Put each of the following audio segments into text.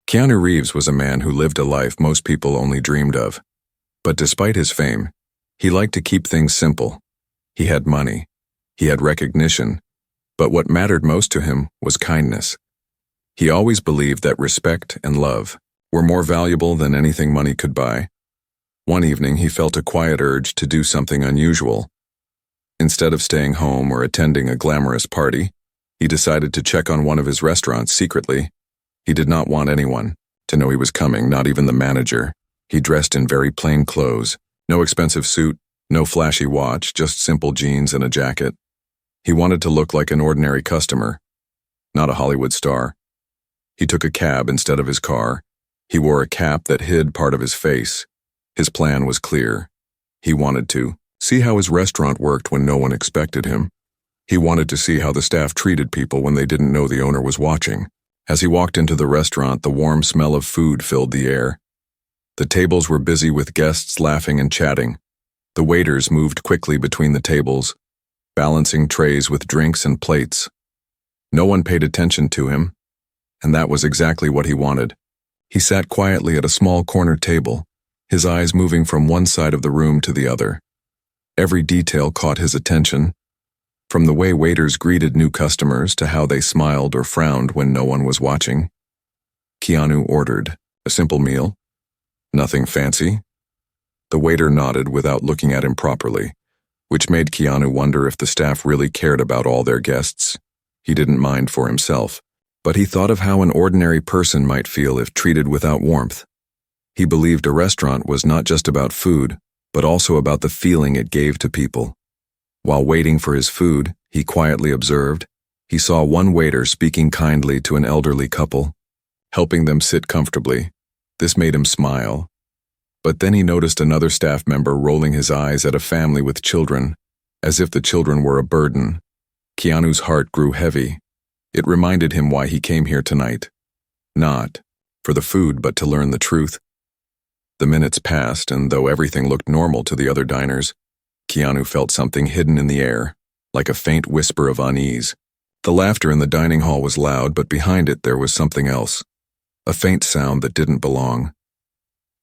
Keanu Reeves was a man who lived a life most people only dreamed of. But despite his fame, he liked to keep things simple. He had money. He had recognition. But what mattered most to him was kindness. He always believed that respect and love were more valuable than anything money could buy. One evening, he felt a quiet urge to do something unusual. Instead of staying home or attending a glamorous party, he decided to check on one of his restaurants secretly. He did not want anyone to know he was coming, not even the manager. He dressed in very plain clothes, no expensive suit, no flashy watch, just simple jeans and a jacket. He wanted to look like an ordinary customer, not a Hollywood star. He took a cab instead of his car. He wore a cap that hid part of his face. His plan was clear. He wanted to see how his restaurant worked when no one expected him. He wanted to see how the staff treated people when they didn't know the owner was watching. As he walked into the restaurant, the warm smell of food filled the air. The tables were busy with guests laughing and chatting. The waiters moved quickly between the tables, balancing trays with drinks and plates. No one paid attention to him, and that was exactly what he wanted. He sat quietly at a small corner table, his eyes moving from one side of the room to the other. Every detail caught his attention, from the way waiters greeted new customers to how they smiled or frowned when no one was watching. Keanu ordered a simple meal, nothing fancy. The waiter nodded without looking at him properly, which made Keanu wonder if the staff really cared about all their guests. He didn't mind for himself, but he thought of how an ordinary person might feel if treated without warmth. He believed a restaurant was not just about food, but also about the feeling it gave to people. While waiting for his food, he quietly observed. He saw one waiter speaking kindly to an elderly couple, helping them sit comfortably. This made him smile. But then he noticed another staff member rolling his eyes at a family with children, as if the children were a burden. Keanu's heart grew heavy. It reminded him why he came here tonight. Not for the food, but to learn the truth. The minutes passed, and though everything looked normal to the other diners, Keanu felt something hidden in the air, like a faint whisper of unease. The laughter in the dining hall was loud, but behind it there was something else, a faint sound that didn't belong.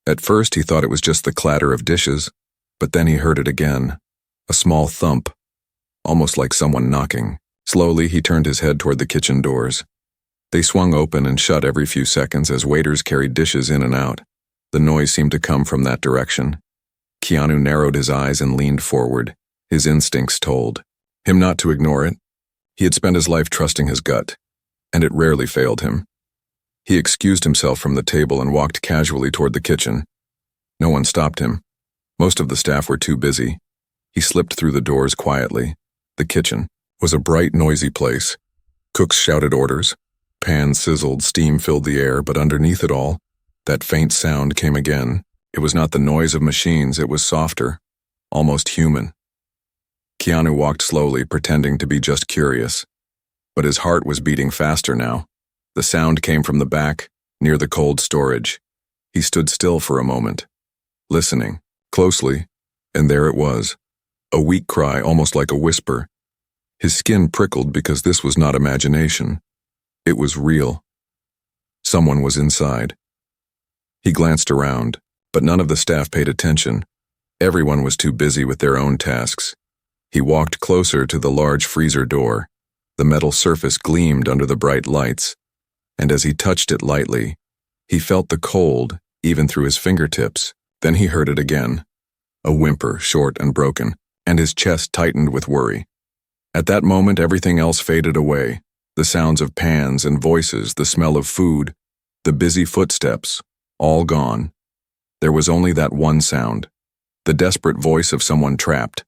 At first he thought it was just the clatter of dishes, but then he heard it again, a small thump, almost like someone knocking. Slowly he turned his head toward the kitchen doors. They swung open and shut every few seconds as waiters carried dishes in and out. The noise seemed to come from that direction. Keanu narrowed his eyes and leaned forward. His instincts told him not to ignore it. He had spent his life trusting his gut, and it rarely failed him. He excused himself from the table and walked casually toward the kitchen. No one stopped him. Most of the staff were too busy. He slipped through the doors quietly. The kitchen was a bright, noisy place. Cooks shouted orders. Pans sizzled, steam filled the air, but underneath it all, that faint sound came again. It was not the noise of machines, it was softer, almost human. Keanu walked slowly, pretending to be just curious. But his heart was beating faster now. The sound came from the back, near the cold storage. He stood still for a moment, listening closely, and there it was, a weak cry, almost like a whisper. His skin prickled because this was not imagination. It was real. Someone was inside. He glanced around, but none of the staff paid attention. Everyone was too busy with their own tasks. He walked closer to the large freezer door. The metal surface gleamed under the bright lights, and as he touched it lightly, he felt the cold even through his fingertips. Then he heard it again, a whimper, short and broken, and his chest tightened with worry. At that moment, everything else faded away. The sounds of pans and voices, the smell of food, the busy footsteps, all gone. There was only that one sound, the desperate voice of someone trapped.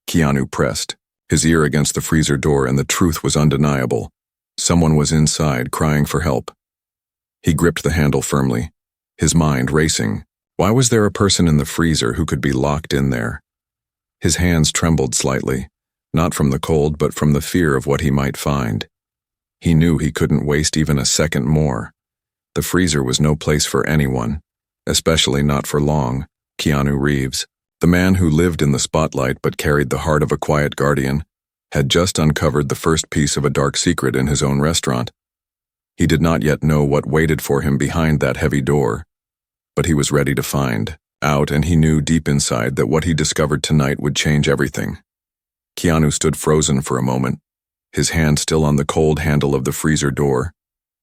Keanu pressed his ear against the freezer door, and the truth was undeniable. Someone was inside, crying for help. He gripped the handle firmly, his mind racing. Why was there a person in the freezer who could be locked in there? His hands trembled slightly, not from the cold, but from the fear of what he might find. He knew he couldn't waste even a second more. The freezer was no place for anyone, especially not for long. Keanu Reeves, the man who lived in the spotlight but carried the heart of a quiet guardian, had just uncovered the first piece of a dark secret in his own restaurant. He did not yet know what waited for him behind that heavy door, but he was ready to find out, and he knew deep inside that what he discovered tonight would change everything. Keanu stood frozen for a moment, his hand still on the cold handle of the freezer door.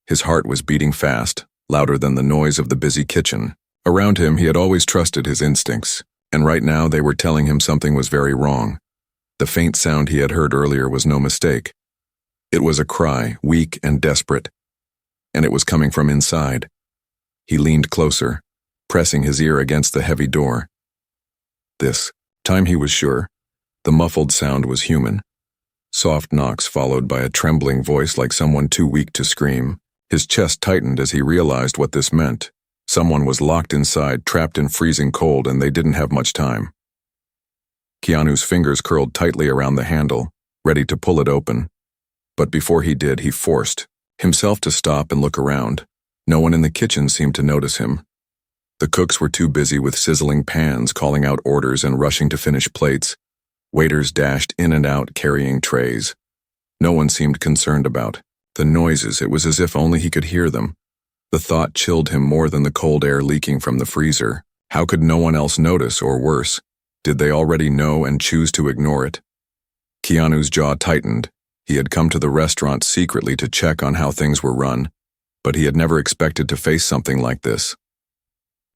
His heart was beating fast, louder than the noise of the busy kitchen. Around him, he had always trusted his instincts, and right now they were telling him something was very wrong. The faint sound he had heard earlier was no mistake. It was a cry, weak and desperate, and it was coming from inside. He leaned closer, pressing his ear against the heavy door. This time he was sure. The muffled sound was human. Soft knocks followed by a trembling voice like someone too weak to scream. His chest tightened as he realized what this meant. Someone was locked inside, trapped in freezing cold, and they didn't have much time. Keanu's fingers curled tightly around the handle, ready to pull it open. But before he did, he forced himself to stop and look around. No one in the kitchen seemed to notice him. The cooks were too busy with sizzling pans, calling out orders and rushing to finish plates. Waiters dashed in and out, carrying trays. No one seemed concerned about the noises. It was as if only he could hear them. The thought chilled him more than the cold air leaking from the freezer. How could no one else notice, or worse, did they already know and choose to ignore it? Keanu's jaw tightened. He had come to the restaurant secretly to check on how things were run, but he had never expected to face something like this.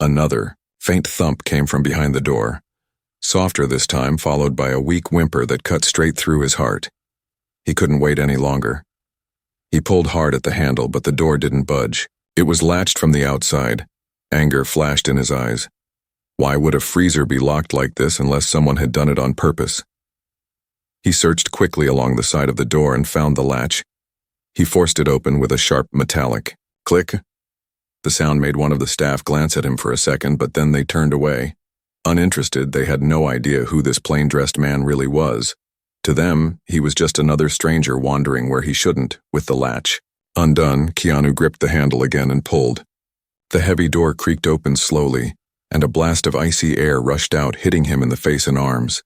Another faint thump came from behind the door, softer this time, followed by a weak whimper that cut straight through his heart. He couldn't wait any longer. He pulled hard at the handle, but the door didn't budge. It was latched from the outside. Anger flashed in his eyes. Why would a freezer be locked like this unless someone had done it on purpose? He searched quickly along the side of the door and found the latch. He forced it open with a sharp metallic click. The sound made one of the staff glance at him for a second, but then they turned away. Uninterested, they had no idea who this plain-dressed man really was. To them, he was just another stranger wandering where he shouldn't. With the latch undone, Keanu gripped the handle again and pulled. The heavy door creaked open slowly, and a blast of icy air rushed out, hitting him in the face and arms.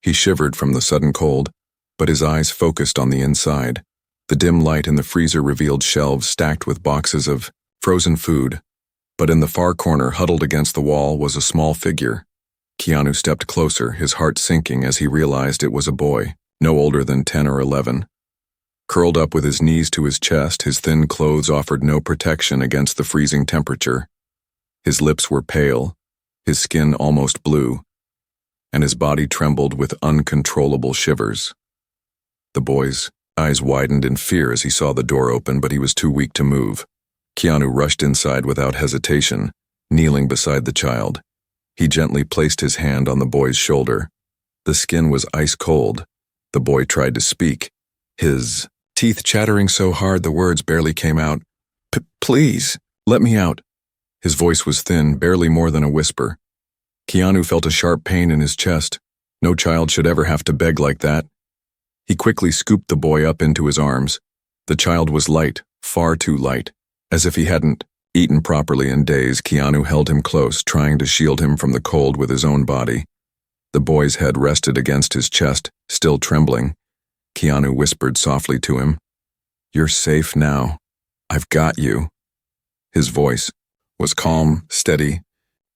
He shivered from the sudden cold, but his eyes focused on the inside. The dim light in the freezer revealed shelves stacked with boxes of frozen food, but in the far corner, huddled against the wall, was a small figure. Keanu stepped closer, his heart sinking as he realized it was a boy, no older than 10 or 11. Curled up with his knees to his chest, his thin clothes offered no protection against the freezing temperature. His lips were pale, his skin almost blue, and his body trembled with uncontrollable shivers. The boy's eyes widened in fear as he saw the door open, but he was too weak to move. Keanu rushed inside without hesitation, kneeling beside the child. He gently placed his hand on the boy's shoulder. The skin was ice cold. The boy tried to speak, his teeth chattering so hard the words barely came out. Please, let me out." His voice was thin, barely more than a whisper. Keanu felt a sharp pain in his chest. No child should ever have to beg like that. He quickly scooped the boy up into his arms. The child was light, far too light. As if he hadn't eaten properly in days, Keanu held him close, trying to shield him from the cold with his own body. The boy's head rested against his chest, still trembling. Keanu whispered softly to him, "You're safe now. I've got you." His voice was calm, steady,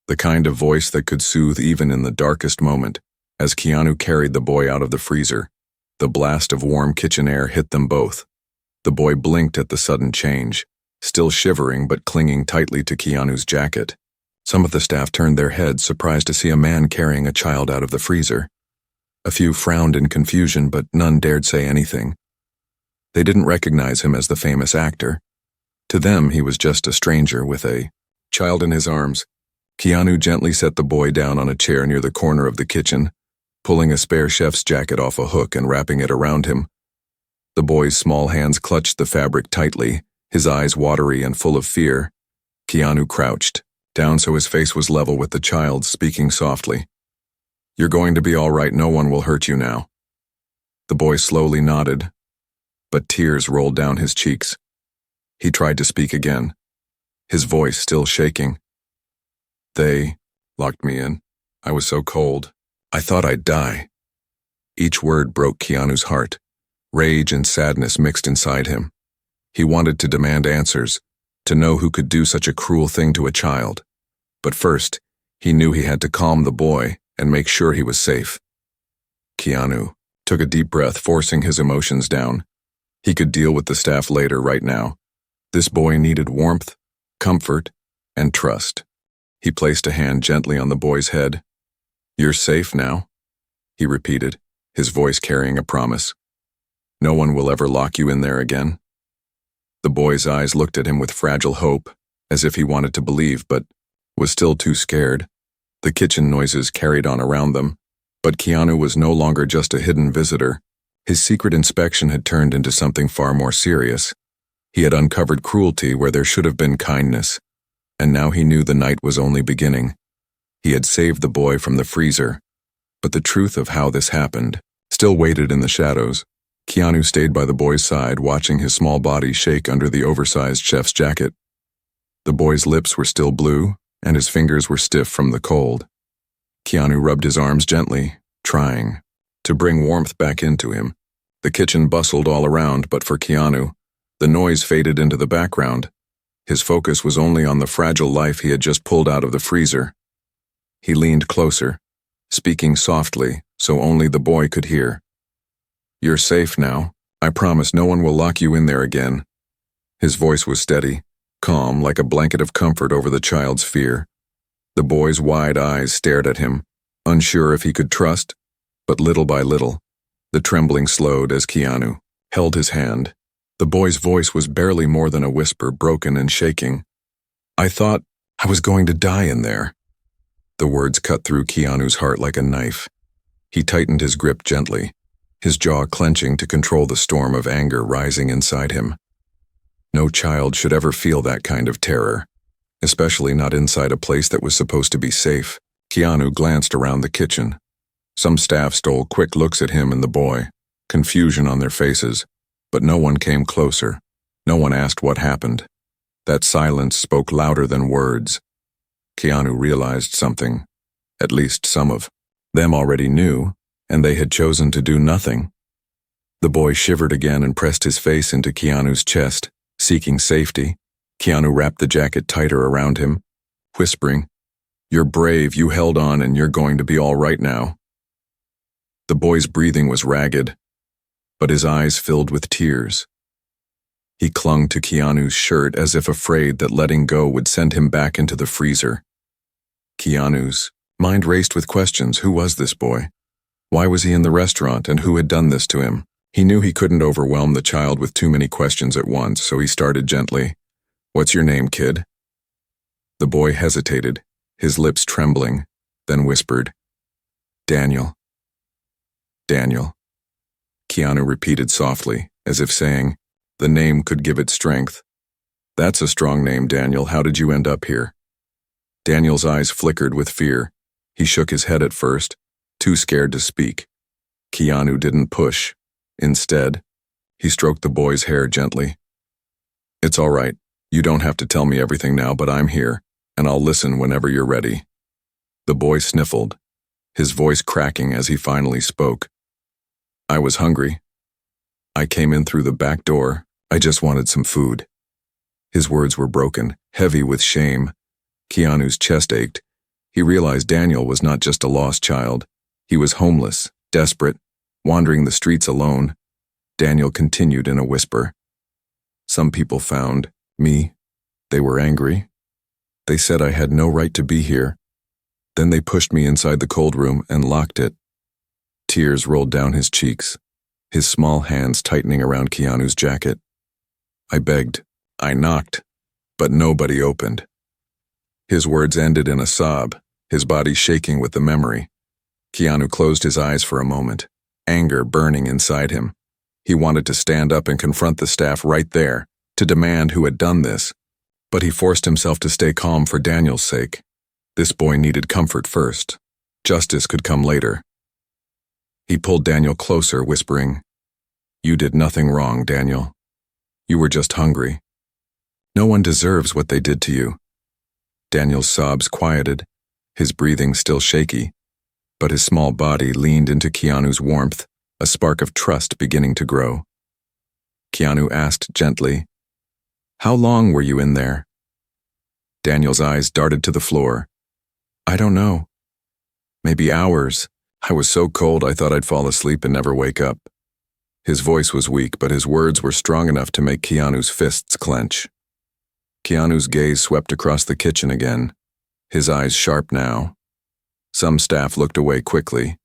the kind of voice that could soothe even in the darkest moment. As Keanu carried the boy out of the freezer, the blast of warm kitchen air hit them both. The boy blinked at the sudden change, still shivering but clinging tightly to Keanu's jacket. Some of the staff turned their heads, surprised to see a man carrying a child out of the freezer. A few frowned in confusion, but none dared say anything. They didn't recognize him as the famous actor. To them, he was just a stranger with a child in his arms. Keanu gently set the boy down on a chair near the corner of the kitchen, pulling a spare chef's jacket off a hook and wrapping it around him. The boy's small hands clutched the fabric tightly, his eyes watery and full of fear. Keanu crouched down so his face was level with the child's, speaking softly. "You're going to be all right. No one will hurt you now." The boy slowly nodded, but tears rolled down his cheeks. He tried to speak again, his voice still shaking. "They locked me in. I was so cold. I thought I'd die." Each word broke Keanu's heart. Rage and sadness mixed inside him. He wanted to demand answers, to know who could do such a cruel thing to a child. But first, he knew he had to calm the boy and make sure he was safe. Keanu took a deep breath, forcing his emotions down. He could deal with the staff later. Right now, this boy needed warmth, comfort, and trust. He placed a hand gently on the boy's head. "You're safe now," he repeated, his voice carrying a promise. "No one will ever lock you in there again." The boy's eyes looked at him with fragile hope, as if he wanted to believe but was still too scared. The kitchen noises carried on around them, but Keanu was no longer just a hidden visitor. His secret inspection had turned into something far more serious. He had uncovered cruelty where there should have been kindness, and now he knew the night was only beginning. He had saved the boy from the freezer, but the truth of how this happened still waited in the shadows. Keanu stayed by the boy's side, watching his small body shake under the oversized chef's jacket. The boy's lips were still blue, and his fingers were stiff from the cold. Keanu rubbed his arms gently, trying to bring warmth back into him. The kitchen bustled all around, but for Keanu, the noise faded into the background. His focus was only on the fragile life he had just pulled out of the freezer. He leaned closer, speaking softly so only the boy could hear. "You're safe now. I promise no one will lock you in there again." His voice was steady, calm, like a blanket of comfort over the child's fear. The boy's wide eyes stared at him, unsure if he could trust, but little by little, the trembling slowed as Keanu held his hand. The boy's voice was barely more than a whisper, broken and shaking. "I thought I was going to die in there." The words cut through Keanu's heart like a knife. He tightened his grip gently, his jaw clenching to control the storm of anger rising inside him. No child should ever feel that kind of terror, especially not inside a place that was supposed to be safe. Keanu glanced around the kitchen. Some staff stole quick looks at him and the boy, confusion on their faces, but no one came closer. No one asked what happened. That silence spoke louder than words. Keanu realized something. At least some of them already knew, and they had chosen to do nothing. The boy shivered again and pressed his face into Keanu's chest, seeking safety. Keanu wrapped the jacket tighter around him, whispering, "You're brave, you held on, and you're going to be all right now." The boy's breathing was ragged, but his eyes filled with tears. He clung to Keanu's shirt as if afraid that letting go would send him back into the freezer. Keanu's mind raced with questions. Who was this boy? Why was he in the restaurant, and who had done this to him? He knew he couldn't overwhelm the child with too many questions at once, so he started gently. "What's your name, kid?" The boy hesitated, his lips trembling, then whispered, "Daniel." "Daniel." Keanu repeated softly, as if saying, the name could give it strength. "That's a strong name, Daniel. How did you end up here?" Daniel's eyes flickered with fear. He shook his head at first, too scared to speak. Keanu didn't push. Instead, he stroked the boy's hair gently. "It's all right. You don't have to tell me everything now, but I'm here, and I'll listen whenever you're ready." The boy sniffled, his voice cracking as he finally spoke. "I was hungry. I came in through the back door. I just wanted some food." His words were broken, heavy with shame. Keanu's chest ached. He realized Daniel was not just a lost child. He was homeless, desperate, wandering the streets alone. Daniel continued in a whisper. "Some people found me. They were angry. They said I had no right to be here. Then they pushed me inside the cold room and locked it." Tears rolled down his cheeks, his small hands tightening around Keanu's jacket. "I begged. I knocked. But nobody opened." His words ended in a sob, his body shaking with the memory. Keanu closed his eyes for a moment, anger burning inside him. He wanted to stand up and confront the staff right there, to demand who had done this, but he forced himself to stay calm for Daniel's sake. This boy needed comfort first. Justice could come later. He pulled Daniel closer, whispering, "You did nothing wrong, Daniel. You were just hungry. No one deserves what they did to you." Daniel's sobs quieted, his breathing still shaky, but his small body leaned into Keanu's warmth, a spark of trust beginning to grow. Keanu asked gently, How long were you in there? Daniel's eyes darted to the floor. I don't know. Maybe hours. I was so cold I thought I'd fall asleep and never wake up. His voice was weak, but his words were strong enough to make Keanu's fists clench. Keanu's gaze swept across the kitchen again, his eyes sharp now. Some staff looked away quickly,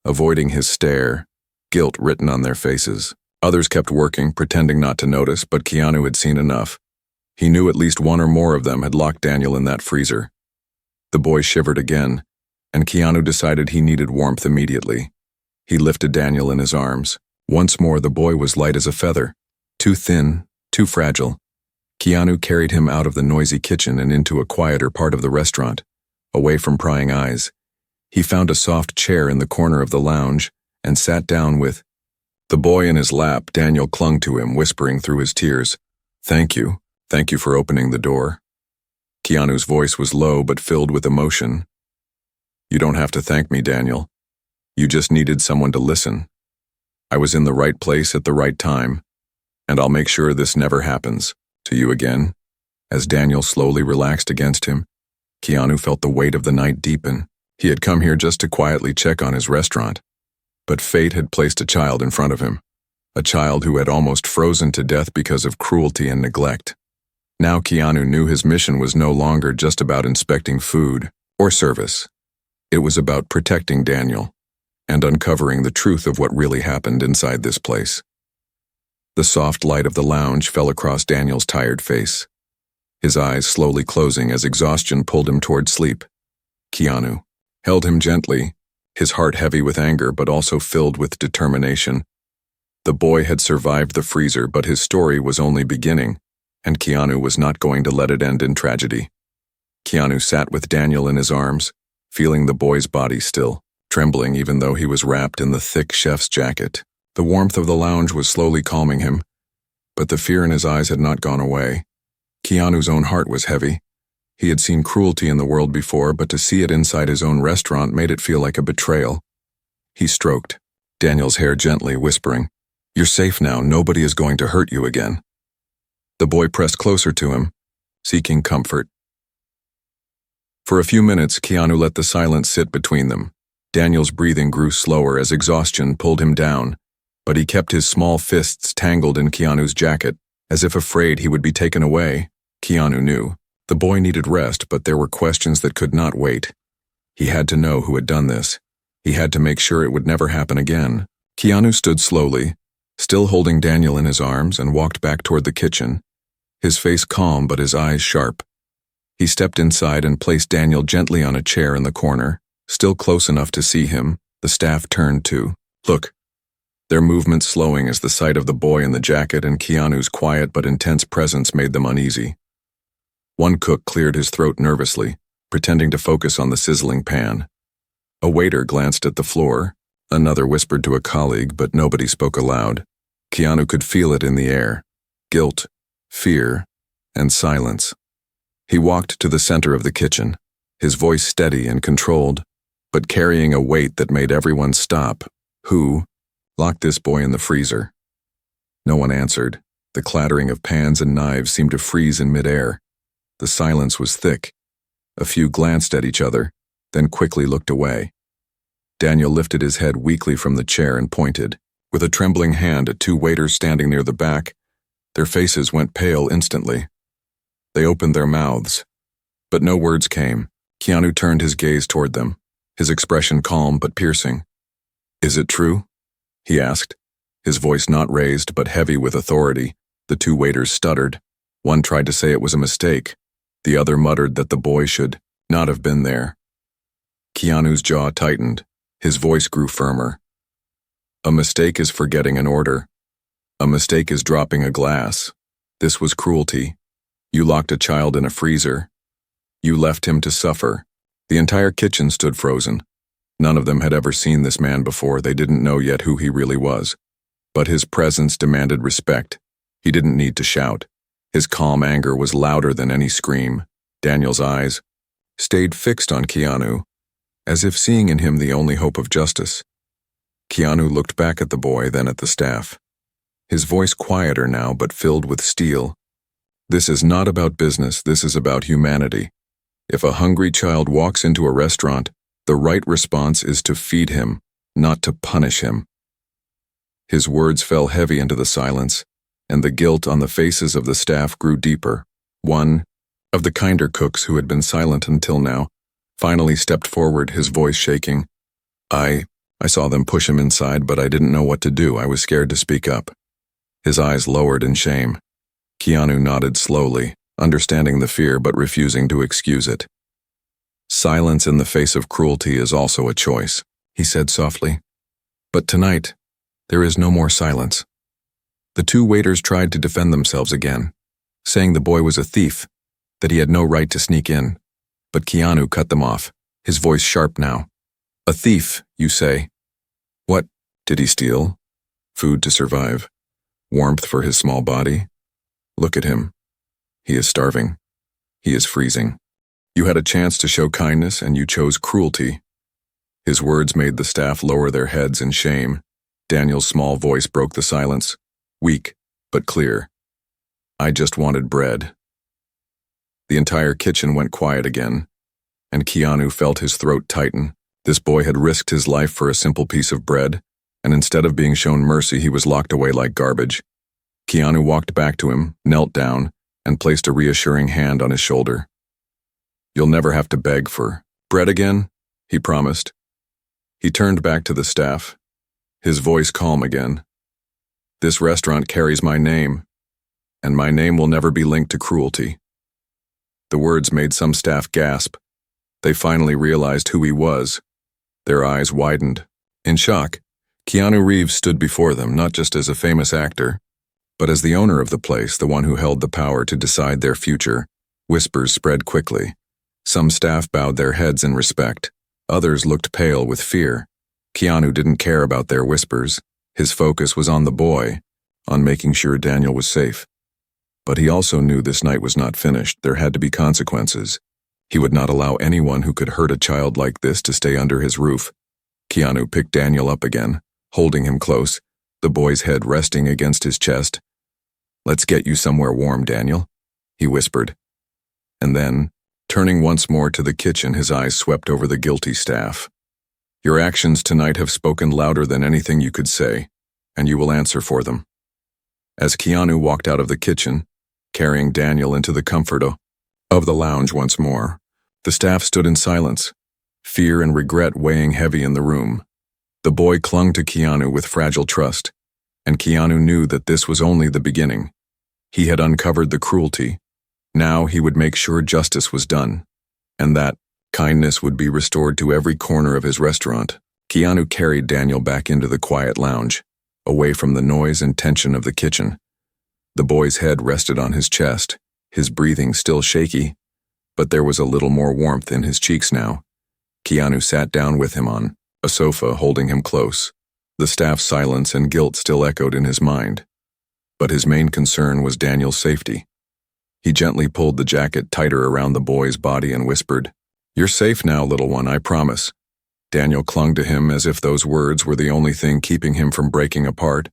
avoiding his stare, guilt written on their faces. Others kept working, pretending not to notice, but Keanu had seen enough. He knew at least one or more of them had locked Daniel in that freezer. The boy shivered again, and Keanu decided he needed warmth immediately. He lifted Daniel in his arms. Once more, the boy was light as a feather, too thin, too fragile. Keanu carried him out of the noisy kitchen and into a quieter part of the restaurant, away from prying eyes. He found a soft chair in the corner of the lounge and sat down with the boy in his lap. Daniel clung to him, whispering through his tears, Thank you for opening the door." Keanu's voice was low but filled with emotion. "You don't have to thank me, Daniel. You just needed someone to listen. I was in the right place at the right time, and I'll make sure this never happens to you again." As Daniel slowly relaxed against him, Keanu felt the weight of the night deepen. He had come here just to quietly check on his restaurant, but fate had placed a child in front of him, a child who had almost frozen to death because of cruelty and neglect. Now Keanu knew his mission was no longer just about inspecting food or service. It was about protecting Daniel and uncovering the truth of what really happened inside this place. The soft light of the lounge fell across Daniel's tired face, his eyes slowly closing as exhaustion pulled him toward sleep. Keanu held him gently, his heart heavy with anger but also filled with determination. The boy had survived the freezer, but his story was only beginning, and Keanu was not going to let it end in tragedy. Keanu sat with Daniel in his arms, feeling the boy's body still, trembling even though he was wrapped in the thick chef's jacket. The warmth of the lounge was slowly calming him, but the fear in his eyes had not gone away. Keanu's own heart was heavy. He had seen cruelty in the world before, but to see it inside his own restaurant made it feel like a betrayal. He stroked Daniel's hair gently, whispering, "You're safe now. Nobody is going to hurt you again." The boy pressed closer to him, seeking comfort. For a few minutes, Keanu let the silence sit between them. Daniel's breathing grew slower as exhaustion pulled him down, but he kept his small fists tangled in Keanu's jacket, as if afraid he would be taken away. Keanu knew the boy needed rest, but there were questions that could not wait. He had to know who had done this. He had to make sure it would never happen again. Keanu stood slowly, still holding Daniel in his arms, and walked back toward the kitchen, his face calm but his eyes sharp. He stepped inside and placed Daniel gently on a chair in the corner, still close enough to see him. The staff turned to look, their movements slowing as the sight of the boy in the jacket and Keanu's quiet but intense presence made them uneasy. One cook cleared his throat nervously, pretending to focus on the sizzling pan. A waiter glanced at the floor, another whispered to a colleague, but nobody spoke aloud. Keanu could feel it in the air: guilt, fear, and silence. He walked to the center of the kitchen, his voice steady and controlled, but carrying a weight that made everyone stop. "Who locked this boy in the freezer?" No one answered. The clattering of pans and knives seemed to freeze in midair. The silence was thick. A few glanced at each other, then quickly looked away. Daniel lifted his head weakly from the chair and pointed, with a trembling hand, at two waiters standing near the back. Their faces went pale instantly. They opened their mouths, but no words came. Keanu turned his gaze toward them, his expression calm but piercing. "Is it true?" he asked, his voice not raised but heavy with authority. The two waiters stuttered. One tried to say it was a mistake. The other muttered that the boy should not have been there. Keanu's jaw tightened. His voice grew firmer. "A mistake is forgetting an order. A mistake is dropping a glass. This was cruelty. You locked a child in a freezer. You left him to suffer." The entire kitchen stood frozen. None of them had ever seen this man before. They didn't know yet who he really was. But his presence demanded respect. He didn't need to shout. His calm anger was louder than any scream. Daniel's eyes stayed fixed on Keanu, as if seeing in him the only hope of justice. Keanu looked back at the boy, then at the staff. His voice quieter now but filled with steel. This is not about business, this is about humanity. If a hungry child walks into a restaurant, the right response is to feed him, not to punish him. His words fell heavy into the silence, and the guilt on the faces of the staff grew deeper. One of the kinder cooks, who had been silent until now, finally stepped forward, his voice shaking. I saw them push him inside, but I didn't know what to do. I was scared to speak up. His eyes lowered in shame. Keanu nodded slowly, understanding the fear but refusing to excuse it. Silence in the face of cruelty is also a choice, he said softly. But tonight, there is no more silence. The two waiters tried to defend themselves again, saying the boy was a thief, that he had no right to sneak in. But Keanu cut them off, his voice sharp now. A thief, you say? What did he steal? Food to survive? Warmth for his small body? Look at him. He is starving. He is freezing. You had a chance to show kindness and you chose cruelty. His words made the staff lower their heads in shame. Daniel's small voice broke the silence, weak but clear. I just wanted bread. The entire kitchen went quiet again, and Keanu felt his throat tighten. This boy had risked his life for a simple piece of bread, and instead of being shown mercy, he was locked away like garbage. Keanu walked back to him, knelt down, and placed a reassuring hand on his shoulder. You'll never have to beg for bread again, he promised. He turned back to the staff, his voice calm again. This restaurant carries my name, and my name will never be linked to cruelty. The words made some staff gasp. They finally realized who he was. Their eyes widened. In shock, Keanu Reeves stood before them, not just as a famous actor, but as the owner of the place, the one who held the power to decide their future. Whispers spread quickly. Some staff bowed their heads in respect. Others looked pale with fear. Keanu didn't care about their whispers. His focus was on the boy, on making sure Daniel was safe. But he also knew this night was not finished. There had to be consequences. He would not allow anyone who could hurt a child like this to stay under his roof. Keanu picked Daniel up again, holding him close, the boy's head resting against his chest. Let's get you somewhere warm, Daniel, he whispered. And then, turning once more to the kitchen, his eyes swept over the guilty staff. Your actions tonight have spoken louder than anything you could say, and you will answer for them. As Keanu walked out of the kitchen, carrying Daniel into the comfort of the lounge once more, the staff stood in silence, fear and regret weighing heavy in the room. The boy clung to Keanu with fragile trust, and Keanu knew that this was only the beginning. He had uncovered the cruelty. Now he would make sure justice was done, and that kindness would be restored to every corner of his restaurant. Keanu carried Daniel back into the quiet lounge, away from the noise and tension of the kitchen. The boy's head rested on his chest, his breathing still shaky, but there was a little more warmth in his cheeks now. Keanu sat down with him on a sofa, holding him close. The staff's silence and guilt still echoed in his mind, but his main concern was Daniel's safety. He gently pulled the jacket tighter around the boy's body and whispered, "You're safe now, little one, I promise." Daniel clung to him as if those words were the only thing keeping him from breaking apart.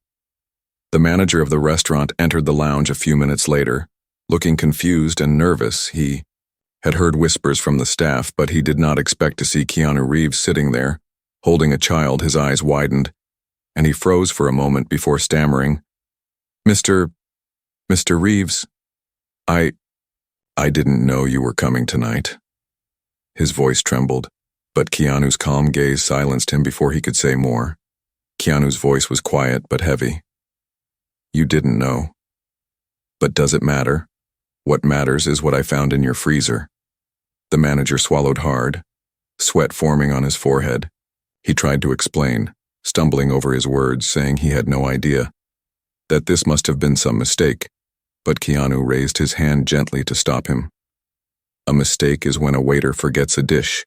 The manager of the restaurant entered the lounge a few minutes later, looking confused and nervous. He had heard whispers from the staff, but he did not expect to see Keanu Reeves sitting there, holding a child. His eyes widened, and he froze for a moment before stammering, Mr. Reeves, I didn't know you were coming tonight." His voice trembled, but Keanu's calm gaze silenced him before he could say more. Keanu's voice was quiet but heavy. "You didn't know. But does it matter? What matters is what I found in your freezer." The manager swallowed hard, sweat forming on his forehead. He tried to explain, stumbling over his words, saying he had no idea, that this must have been some mistake, but Keanu raised his hand gently to stop him. A mistake is when a waiter forgets a dish.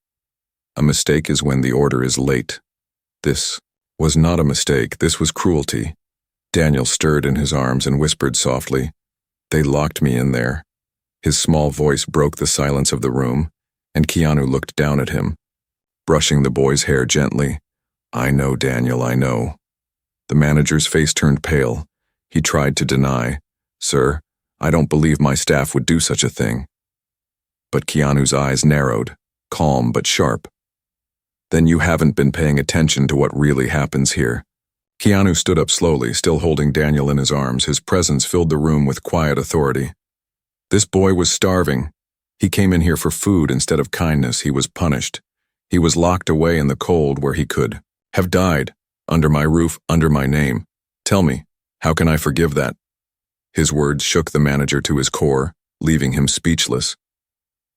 A mistake is when the order is late. This was not a mistake, this was cruelty. Daniel stirred in his arms and whispered softly, "They locked me in there." His small voice broke the silence of the room, and Keanu looked down at him, brushing the boy's hair gently. "I know, Daniel, I know." The manager's face turned pale. He tried to deny, "Sir, I don't believe my staff would do such a thing. But Keanu's eyes narrowed, calm but sharp. Then you haven't been paying attention to what really happens here. Keanu stood up slowly, still holding Daniel in his arms. His presence filled the room with quiet authority. This boy was starving. He came in here for food instead of kindness. He was punished. He was locked away in the cold where he could have died, under my roof, under my name. Tell me, how can I forgive that? His words shook the manager to his core, leaving him speechless.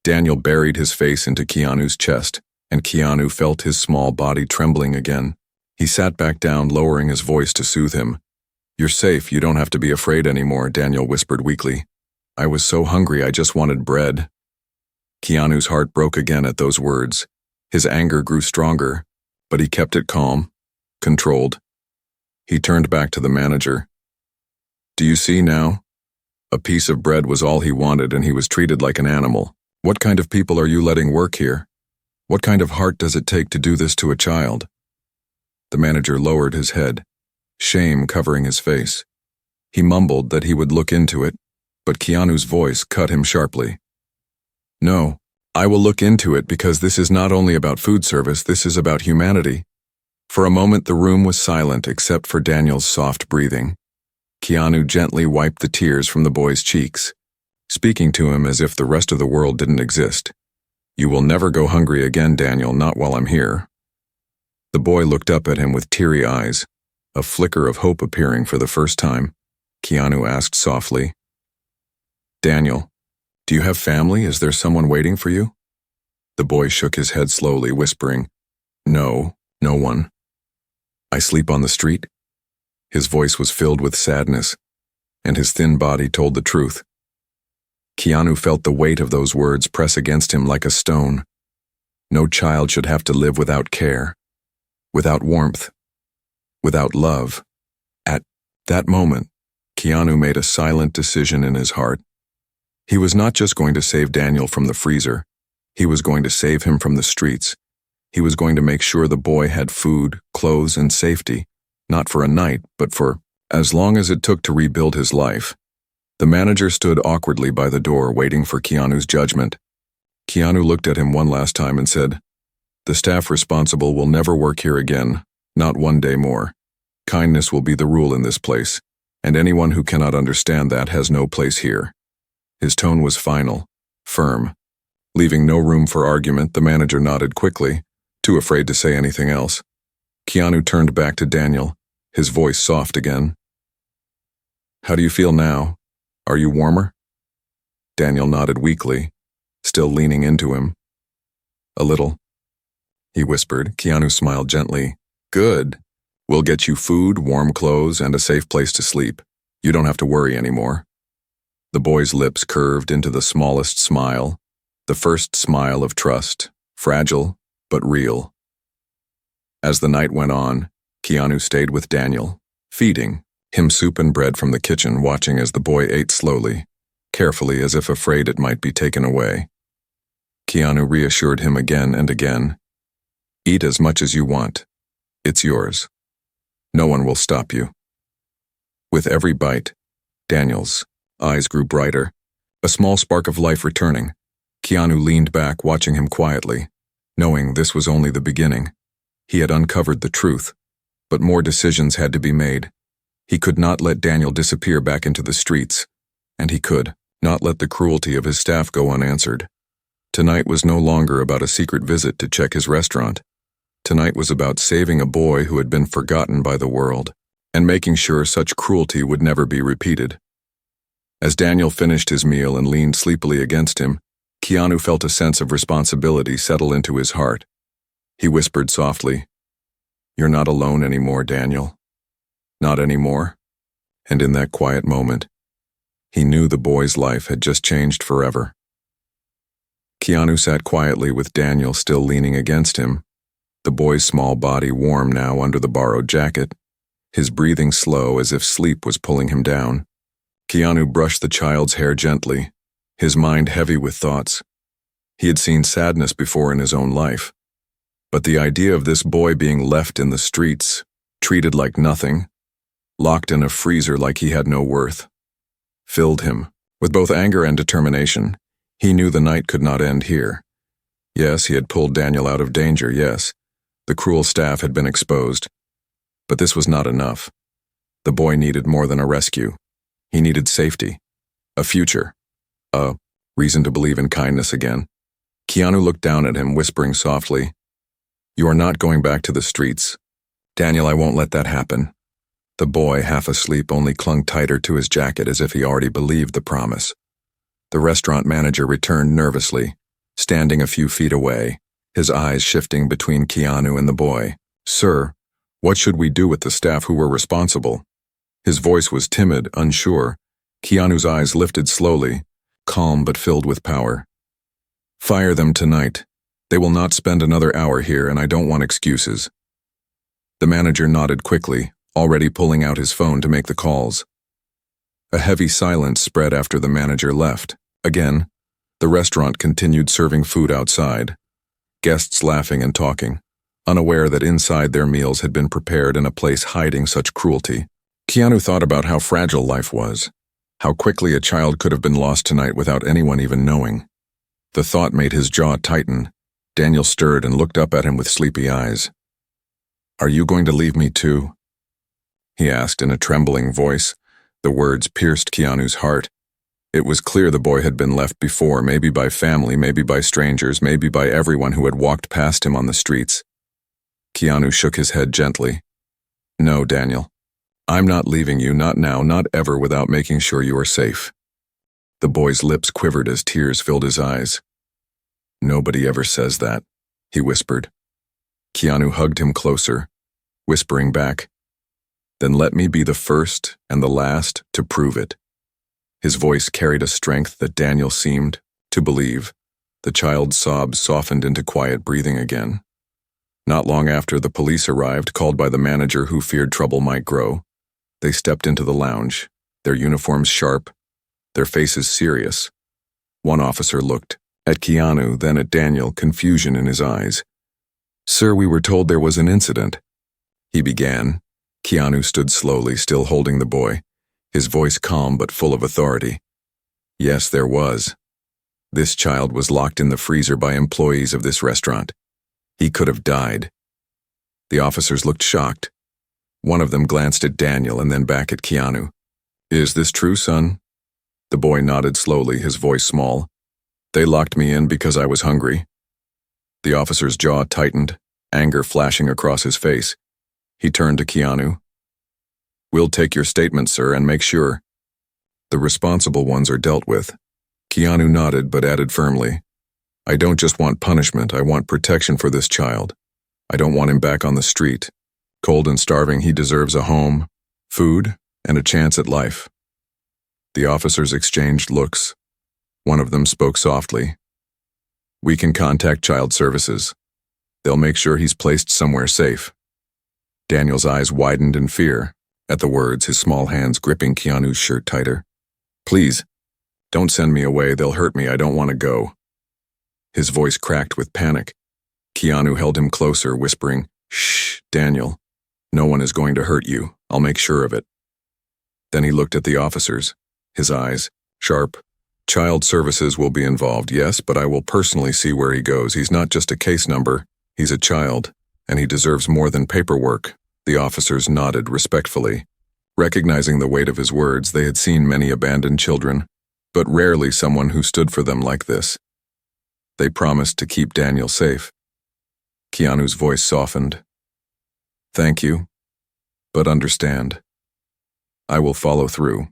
Daniel buried his face into Keanu's chest, and Keanu felt his small body trembling again. He sat back down, lowering his voice to soothe him. You're safe, you don't have to be afraid anymore, Daniel whispered weakly. I was so hungry I just wanted bread. Keanu's heart broke again at those words. His anger grew stronger, but he kept it calm, controlled. He turned back to the manager. Do you see now? A piece of bread was all he wanted, and he was treated like an animal. What kind of people are you letting work here? What kind of heart does it take to do this to a child? The manager lowered his head, shame covering his face. He mumbled that he would look into it, but Keanu's voice cut him sharply. No, I will look into it because this is not only about food service, this is about humanity. For a moment the room was silent except for Daniel's soft breathing. Keanu gently wiped the tears from the boy's cheeks, speaking to him as if the rest of the world didn't exist. You will never go hungry again, Daniel, not while I'm here. The boy looked up at him with teary eyes, a flicker of hope appearing for the first time. Keanu asked softly, Daniel, do you have family? Is there someone waiting for you? The boy shook his head slowly, whispering, No, no one. I sleep on the street. His voice was filled with sadness, and his thin body told the truth. Keanu felt the weight of those words press against him like a stone. No child should have to live without care, without warmth, without love. At that moment, Keanu made a silent decision in his heart. He was not just going to save Daniel from the freezer. He was going to save him from the streets. He was going to make sure the boy had food, clothes, and safety, not for a night, but for as long as it took to rebuild his life. The manager stood awkwardly by the door, waiting for Keanu's judgment. Keanu looked at him one last time and said, The staff responsible will never work here again, not one day more. Kindness will be the rule in this place, and anyone who cannot understand that has no place here. His tone was final, firm. Leaving no room for argument, the manager nodded quickly, too afraid to say anything else. Keanu turned back to Daniel, his voice soft again. How do you feel now? Are you warmer? Daniel nodded weakly, still leaning into him. A little, he whispered. Keanu smiled gently. Good. We'll get you food, warm clothes, and a safe place to sleep. You don't have to worry anymore. The boy's lips curved into the smallest smile, the first smile of trust, fragile but real. As the night went on, Keanu stayed with Daniel, feeding him soup and bread from the kitchen, watching as the boy ate slowly, carefully as if afraid it might be taken away. Keanu reassured him again and again. Eat as much as you want. It's yours. No one will stop you. With every bite, Daniel's eyes grew brighter, a small spark of life returning. Keanu leaned back, watching him quietly, knowing this was only the beginning. He had uncovered the truth, but more decisions had to be made. He could not let Daniel disappear back into the streets, and he could not let the cruelty of his staff go unanswered. Tonight was no longer about a secret visit to check his restaurant. Tonight was about saving a boy who had been forgotten by the world, and making sure such cruelty would never be repeated. As Daniel finished his meal and leaned sleepily against him, Keanu felt a sense of responsibility settle into his heart. He whispered softly, You're not alone anymore, Daniel. Not anymore. And in that quiet moment, he knew the boy's life had just changed forever. Keanu sat quietly with Daniel still leaning against him, the boy's small body warm now under the borrowed jacket, his breathing slow as if sleep was pulling him down. Keanu brushed the child's hair gently, his mind heavy with thoughts. He had seen sadness before in his own life, but the idea of this boy being left in the streets, treated like nothing, locked in a freezer like he had no worth, filled him With both anger and determination, he knew the night could not end here. Yes, he had pulled Daniel out of danger, yes. The cruel staff had been exposed. But this was not enough. The boy needed more than a rescue. He needed safety. A future. A reason to believe in kindness again. Keanu looked down at him, whispering softly, "You are not going back to the streets. Daniel, I won't let that happen." The boy, half asleep, only clung tighter to his jacket as if he already believed the promise. The restaurant manager returned nervously, standing a few feet away, his eyes shifting between Keanu and the boy. "Sir, what should we do with the staff who were responsible?" His voice was timid, unsure. Keanu's eyes lifted slowly, calm but filled with power. "Fire them tonight. They will not spend another hour here, and I don't want excuses." The manager nodded quickly, already pulling out his phone to make the calls. A heavy silence spread after the manager left. Again, the restaurant continued serving food outside, guests laughing and talking, unaware that inside their meals had been prepared in a place hiding such cruelty. Keanu thought about how fragile life was, how quickly a child could have been lost tonight without anyone even knowing. The thought made his jaw tighten. Daniel stirred and looked up at him with sleepy eyes. "Are you going to leave me too?" he asked in a trembling voice. The words pierced Keanu's heart. It was clear the boy had been left before, maybe by family, maybe by strangers, maybe by everyone who had walked past him on the streets. Keanu shook his head gently. "No, Daniel. I'm not leaving you, not now, not ever, without making sure you are safe." The boy's lips quivered as tears filled his eyes. "Nobody ever says that," he whispered. Keanu hugged him closer, whispering back, "Then let me be the first and the last to prove it." His voice carried a strength that Daniel seemed to believe. The child's sobs softened into quiet breathing again. Not long after, the police arrived, called by the manager who feared trouble might grow. They stepped into the lounge, their uniforms sharp, their faces serious. One officer looked at Keanu, then at Daniel, confusion in his eyes. "Sir, we were told there was an incident," he began. Keanu stood slowly, still holding the boy, his voice calm but full of authority. "Yes, there was. This child was locked in the freezer by employees of this restaurant. He could have died." The officers looked shocked. One of them glanced at Daniel and then back at Keanu. "Is this true, son?" The boy nodded slowly, his voice small. "They locked me in because I was hungry." The officer's jaw tightened, anger flashing across his face. He turned to Keanu. "We'll take your statement, sir, and make sure the responsible ones are dealt with." Keanu nodded but added firmly, "I don't just want punishment, I want protection for this child. I don't want him back on the street. Cold and starving, he deserves a home, food, and a chance at life." The officers exchanged looks. One of them spoke softly. "We can contact child services. They'll make sure he's placed somewhere safe." Daniel's eyes widened in fear. At the words, his small hands gripping Keanu's shirt tighter. "Please, don't send me away, they'll hurt me, I don't want to go." His voice cracked with panic. Keanu held him closer, whispering, "Shh, Daniel. No one is going to hurt you, I'll make sure of it." Then he looked at the officers, his eyes sharp. "Child services will be involved, yes, but I will personally see where he goes. He's not just a case number, he's a child, and he deserves more than paperwork." The officers nodded respectfully. Recognizing the weight of his words, they had seen many abandoned children, but rarely someone who stood for them like this. They promised to keep Daniel safe. Keanu's voice softened. "Thank you, but understand. I will follow through.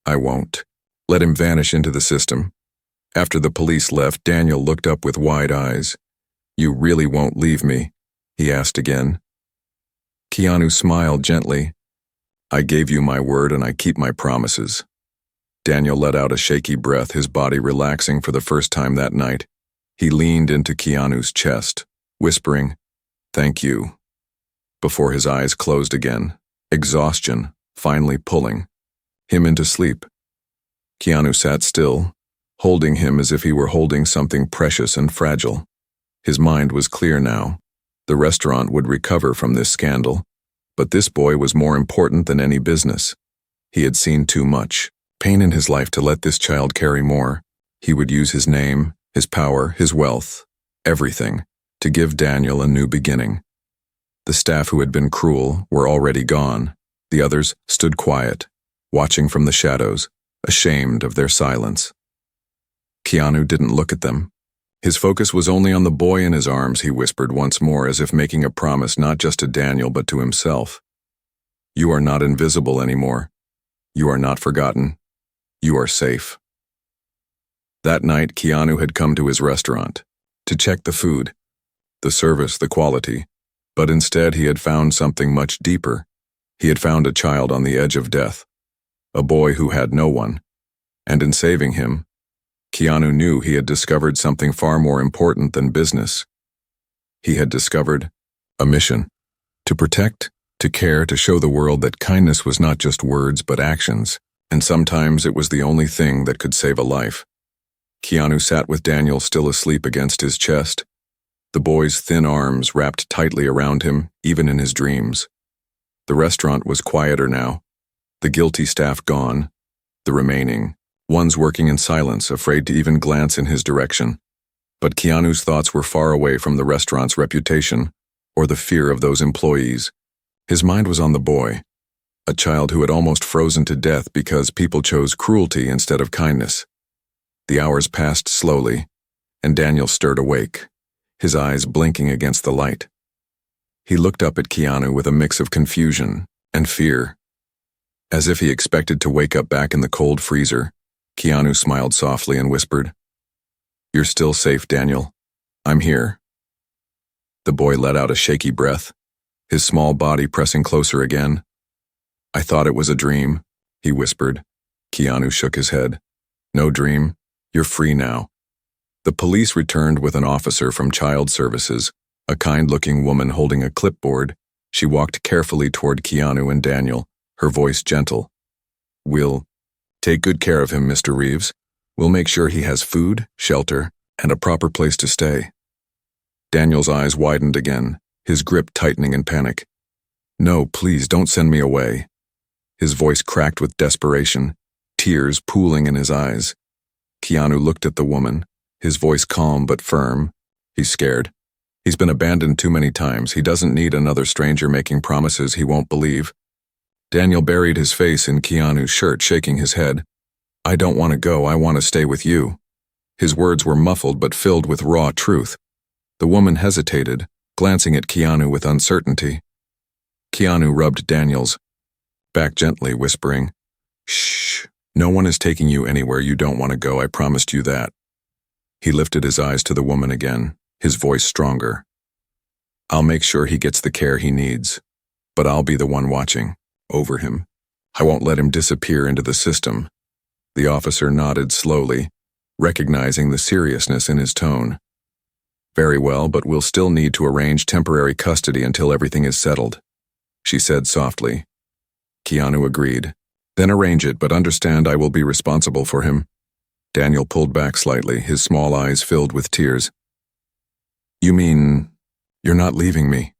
I won't let him vanish into the system." After the police left, Daniel looked up with wide eyes. "You really won't leave me?" he asked again. Keanu smiled gently. "I gave you my word and I keep my promises." Daniel let out a shaky breath, his body relaxing for the first time that night. He leaned into Keanu's chest, whispering, "Thank you," before his eyes closed again, exhaustion finally pulling him into sleep. Keanu sat still, holding him as if he were holding something precious and fragile. His mind was clear now. The restaurant would recover from this scandal, but this boy was more important than any business. He had seen too much. pain in his life to let this child carry more. He would use his name, his power, his wealth, everything, to give Daniel a new beginning. The staff who had been cruel were already gone. The others stood quiet, watching from the shadows, ashamed of their silence. Keanu didn't look at them. His focus was only on the boy in his arms, he whispered once more, as if making a promise not just to Daniel but to himself. You are not invisible anymore. You are not forgotten. You are safe. That night, Keanu had come to his restaurant to check the food, the service, the quality, but instead he had found something much deeper. He had found a child on the edge of death, a boy who had no one, and in saving him, Keanu knew he had discovered something far more important than business. He had discovered a mission, to protect, to care, to show the world that kindness was not just words but actions, and sometimes it was the only thing that could save a life. Keanu sat with Daniel still asleep against his chest, the boy's thin arms wrapped tightly around him, even in his dreams. The restaurant was quieter now, the guilty staff gone, the remaining ones working in silence, afraid to even glance in his direction. But Keanu's thoughts were far away from the restaurant's reputation or the fear of those employees. His mind was on the boy, a child who had almost frozen to death because people chose cruelty instead of kindness. The hours passed slowly, and Daniel stirred awake, his eyes blinking against the light. He looked up at Keanu with a mix of confusion and fear. As if he expected to wake up back in the cold freezer, Keanu smiled softly and whispered, "You're still safe, Daniel. I'm here." The boy let out a shaky breath, his small body pressing closer again. "I thought it was a dream," he whispered. Keanu shook his head. "No dream. You're free now." The police returned with an officer from Child Services, a kind-looking woman holding a clipboard. She walked carefully toward Keanu and Daniel, her voice gentle. "We'll take good care of him, Mr. Reeves. We'll make sure he has food, shelter, and a proper place to stay." Daniel's eyes widened again, his grip tightening in panic. "No, please, don't send me away." His voice cracked with desperation, tears pooling in his eyes. Keanu looked at the woman, his voice calm but firm. "He's scared. He's been abandoned too many times. He doesn't need another stranger making promises he won't believe." Daniel buried his face in Keanu's shirt, shaking his head. "I don't want to go. I want to stay with you." His words were muffled but filled with raw truth. The woman hesitated, glancing at Keanu with uncertainty. Keanu rubbed Daniel's back gently, whispering, "Shh, no one is taking you anywhere you don't want to go, I promised you that." He lifted his eyes to the woman again, his voice stronger. "I'll make sure he gets the care he needs, but I'll be the one watching over him. I won't let him disappear into the system." The officer nodded slowly, recognizing the seriousness in his tone. "Very well, but we'll still need to arrange temporary custody until everything is settled," she said softly. Keanu agreed. "Then arrange it, but understand I will be responsible for him." Daniel pulled back slightly, his small eyes filled with tears. "You mean, you're not leaving me?"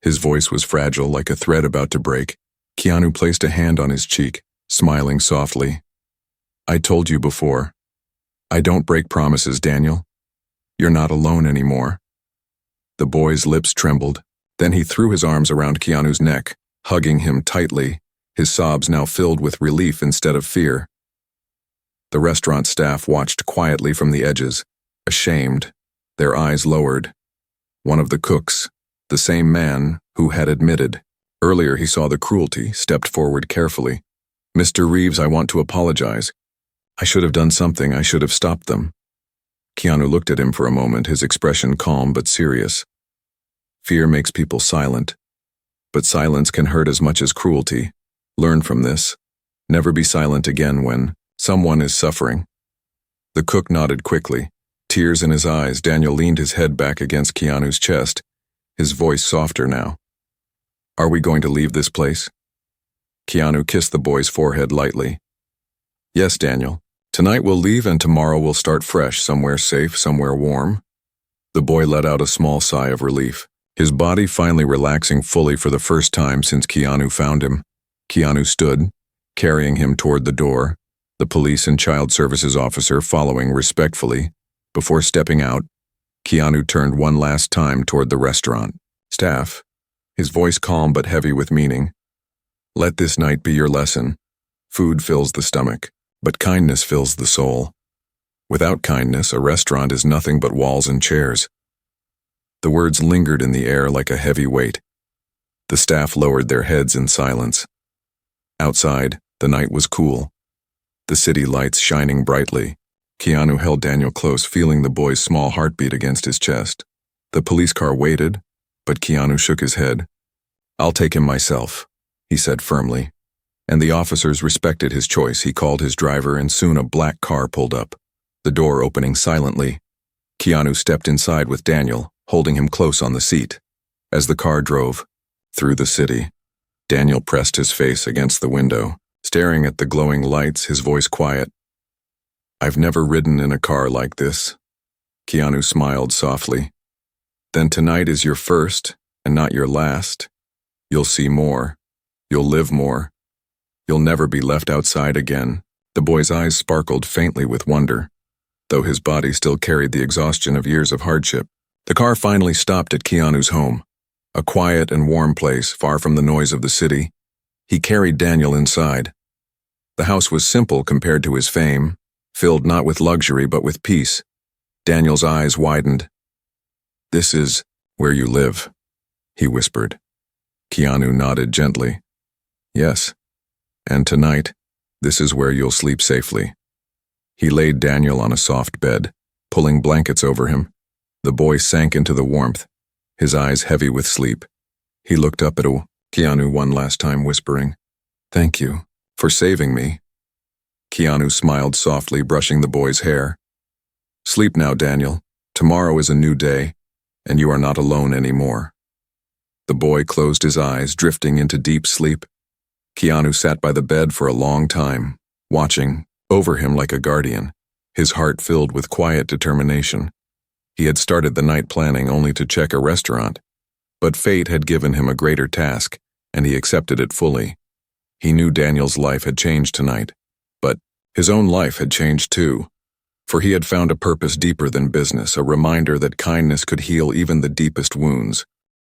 His voice was fragile, like a thread about to break. Keanu placed a hand on his cheek, smiling softly. "I told you before. I don't break promises, Daniel. You're not alone anymore." The boy's lips trembled. Then he threw his arms around Keanu's neck, hugging him tightly, his sobs now filled with relief instead of fear. The restaurant staff watched quietly from the edges, ashamed, their eyes lowered. One of the cooks, the same man who had admitted earlier he saw the cruelty, stepped forward carefully. "Mr. Reeves, I want to apologize. I should have done something. I should have stopped them." Keanu looked at him for a moment, his expression calm but serious. "Fear makes people silent, but silence can hurt as much as cruelty. Learn from this. Never be silent again when someone is suffering." The cook nodded quickly, tears in his eyes. Daniel leaned his head back against Keanu's chest, his voice softer now. "Are we going to leave this place?" Keanu kissed the boy's forehead lightly. "Yes, Daniel. Tonight we'll leave and tomorrow we'll start fresh, somewhere safe, somewhere warm." The boy let out a small sigh of relief, his body finally relaxing fully for the first time since Keanu found him. Keanu stood, carrying him toward the door, the police and child services officer following respectfully. Before stepping out, Keanu turned one last time toward the restaurant. Staff, his voice calm but heavy with meaning. Let this night be your lesson. Food fills the stomach, but kindness fills the soul. Without kindness, a restaurant is nothing but walls and chairs. The words lingered in the air like a heavy weight. The staff lowered their heads in silence. Outside, the night was cool, the city lights shining brightly. Keanu held Daniel close, feeling the boy's small heartbeat against his chest. The police car waited, but Keanu shook his head. I'll take him myself, he said firmly. And the officers respected his choice. He called his driver, and soon a black car pulled up, the door opening silently. Keanu stepped inside with Daniel, holding him close on the seat. As the car drove through the city, Daniel pressed his face against the window, staring at the glowing lights, his voice quiet. I've never ridden in a car like this. Keanu smiled softly. Then tonight is your first, and not your last. You'll see more. You'll live more. You'll never be left outside again. The boy's eyes sparkled faintly with wonder, though his body still carried the exhaustion of years of hardship. The car finally stopped at Keanu's home, a quiet and warm place far from the noise of the city. He carried Daniel inside. The house was simple compared to his fame, filled not with luxury but with peace. Daniel's eyes widened. This is where you live, he whispered. Keanu nodded gently. Yes, and tonight, this is where you'll sleep safely. He laid Daniel on a soft bed, pulling blankets over him. The boy sank into the warmth, his eyes heavy with sleep. He looked up at Keanu one last time, whispering, Thank you for saving me. Keanu smiled softly, brushing the boy's hair. Sleep now, Daniel. Tomorrow is a new day, and you are not alone anymore. The boy closed his eyes, drifting into deep sleep. Keanu sat by the bed for a long time, watching over him like a guardian, his heart filled with quiet determination. He had started the night planning only to check a restaurant, but fate had given him a greater task, and he accepted it fully. He knew Daniel's life had changed tonight, but his own life had changed too, for he had found a purpose deeper than business, a reminder that kindness could heal even the deepest wounds.